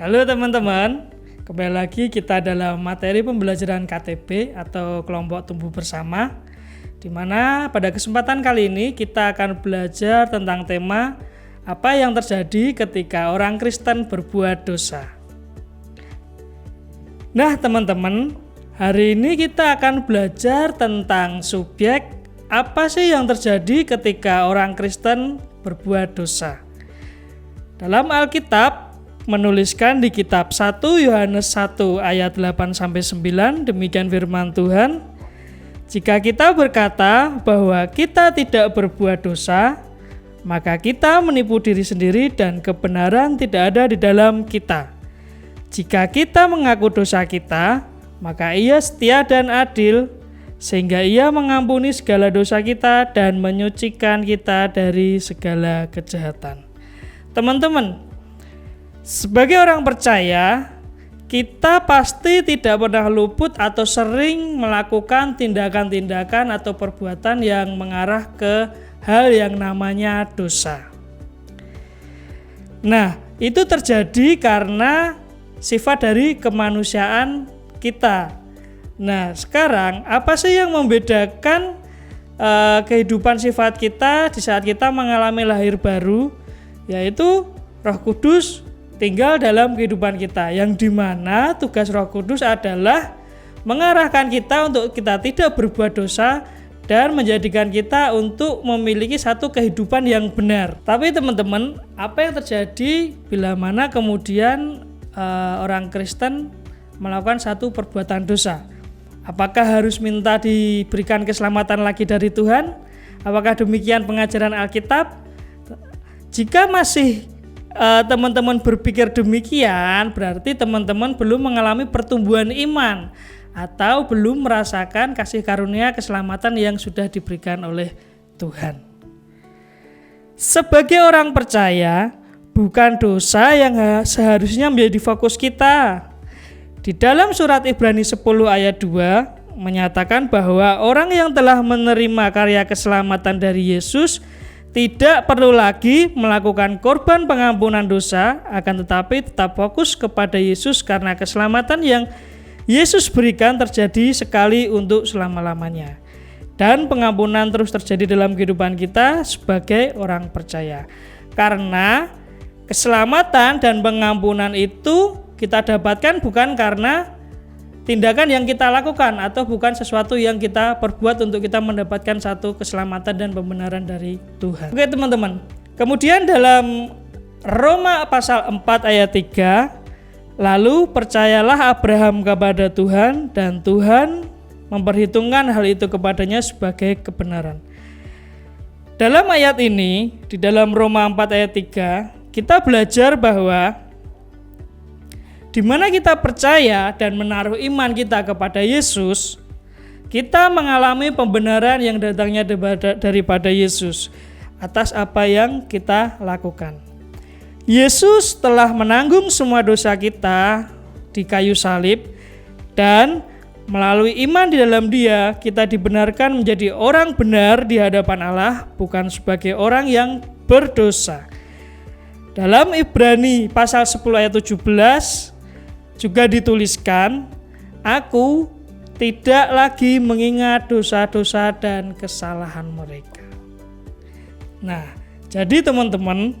Halo teman-teman, kembali lagi kita dalam materi pembelajaran KTB atau kelompok tumbuh bersama, di mana pada kesempatan kali ini kita akan belajar tentang tema apa yang terjadi ketika orang Kristen berbuat dosa. Nah teman-teman, hari ini kita akan belajar tentang subjek apa sih yang terjadi ketika orang Kristen berbuat dosa. Dalam Alkitab menuliskan di kitab 1 Yohanes 1 ayat 8-9, demikian firman Tuhan, jika kita berkata bahwa kita tidak berbuat dosa, maka kita menipu diri sendiri dan kebenaran tidak ada di dalam kita. Jika kita mengaku dosa kita, maka Ia setia dan adil, sehingga Ia mengampuni segala dosa kita dan menyucikan kita dari segala kejahatan. Teman-teman, sebagai orang percaya, kita pasti tidak pernah luput atau sering melakukan tindakan-tindakan atau perbuatan yang mengarah ke hal yang namanya dosa. Nah, itu terjadi karena sifat dari kemanusiaan kita. Nah, sekarang apa sih yang membedakan kehidupan sifat kita di saat kita mengalami lahir baru, yaitu Roh Kudus tinggal dalam kehidupan kita, yang dimana tugas Roh Kudus adalah mengarahkan kita untuk kita tidak berbuat dosa dan menjadikan kita untuk memiliki satu kehidupan yang benar. Tapi teman-teman, apa yang terjadi bila mana kemudian orang Kristen melakukan satu perbuatan dosa? Apakah harus minta diberikan keselamatan lagi dari Tuhan? Apakah demikian pengajaran Alkitab? Jika masih teman-teman berpikir demikian, berarti teman-teman belum mengalami pertumbuhan iman atau belum merasakan kasih karunia keselamatan yang sudah diberikan oleh Tuhan. Sebagai orang percaya, bukan dosa yang seharusnya menjadi fokus kita. Di dalam surat Ibrani 10 ayat 2 menyatakan bahwa orang yang telah menerima karya keselamatan dari Yesus tidak perlu lagi melakukan korban pengampunan dosa, akan tetapi tetap fokus kepada Yesus karena keselamatan yang Yesus berikan terjadi sekali untuk selama-lamanya. Dan pengampunan terus terjadi dalam kehidupan kita sebagai orang percaya. Karena keselamatan dan pengampunan itu kita dapatkan bukan karena tindakan yang kita lakukan atau bukan sesuatu yang kita perbuat untuk kita mendapatkan satu keselamatan dan pembenaran dari Tuhan. Oke teman-teman, kemudian dalam Roma pasal 4 ayat 3, lalu percayalah Abraham kepada Tuhan dan Tuhan memperhitungkan hal itu kepadanya sebagai kebenaran. Dalam ayat ini, di dalam Roma 4 ayat 3, kita belajar bahwa di mana kita percaya dan menaruh iman kita kepada Yesus, kita mengalami pembenaran yang datangnya daripada Yesus atas apa yang kita lakukan. Yesus telah menanggung semua dosa kita di kayu salib, dan melalui iman di dalam Dia, kita dibenarkan menjadi orang benar di hadapan Allah, bukan sebagai orang yang berdosa. Dalam Ibrani pasal 10 ayat 17 juga dituliskan, aku tidak lagi mengingat dosa-dosa dan kesalahan mereka. Nah, jadi teman-teman,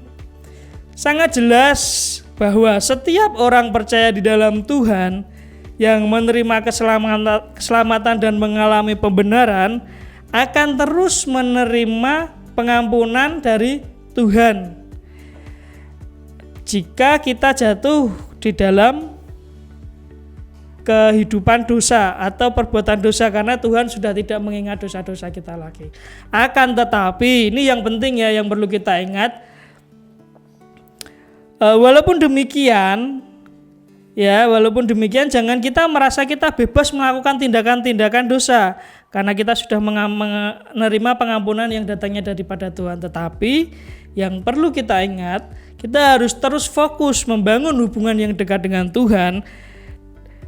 sangat jelas bahwa setiap orang percaya di dalam Tuhan yang menerima keselamatan dan mengalami pembenaran akan terus menerima pengampunan dari Tuhan. Jika kita jatuh di dalam kehidupan dosa atau perbuatan dosa, karena Tuhan sudah tidak mengingat dosa-dosa kita lagi. Akan tetapi ini yang penting ya, yang perlu kita ingat, walaupun demikian jangan kita merasa kita bebas melakukan tindakan-tindakan dosa karena kita sudah menerima pengampunan yang datangnya daripada Tuhan. Tetapi yang perlu kita ingat, kita harus terus fokus membangun hubungan yang dekat dengan Tuhan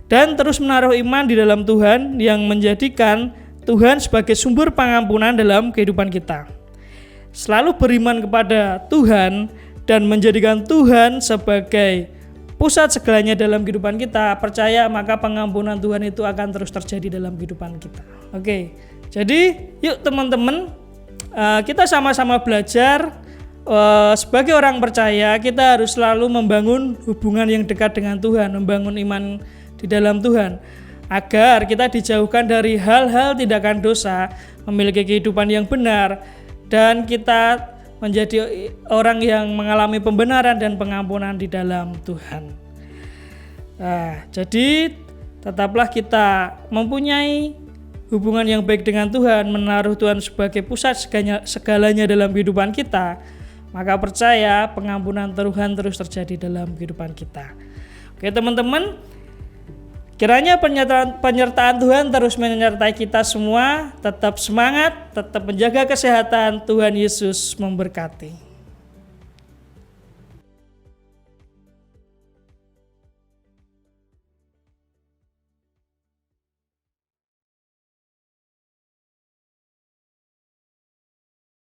dan terus menaruh iman di dalam Tuhan yang menjadikan Tuhan sebagai sumber pengampunan dalam kehidupan kita. Selalu beriman kepada Tuhan dan menjadikan Tuhan sebagai pusat segalanya dalam kehidupan kita, percaya maka pengampunan Tuhan itu akan terus terjadi dalam kehidupan kita. Oke, jadi yuk teman-teman, kita sama-sama belajar. Sebagai orang percaya, kita harus selalu membangun hubungan yang dekat dengan Tuhan, membangun iman di dalam Tuhan, agar kita dijauhkan dari hal-hal tindakan dosa, memiliki kehidupan yang benar, dan kita menjadi orang yang mengalami pembenaran dan pengampunan di dalam Tuhan. Jadi tetaplah kita mempunyai hubungan yang baik dengan Tuhan, menaruh Tuhan sebagai pusat segalanya dalam kehidupan kita, maka percaya pengampunan Tuhan terus terjadi dalam kehidupan kita. Oke teman-teman, kiranya penyertaan Tuhan terus menyertai kita semua. Tetap semangat, tetap menjaga kesehatan. Tuhan Yesus memberkati.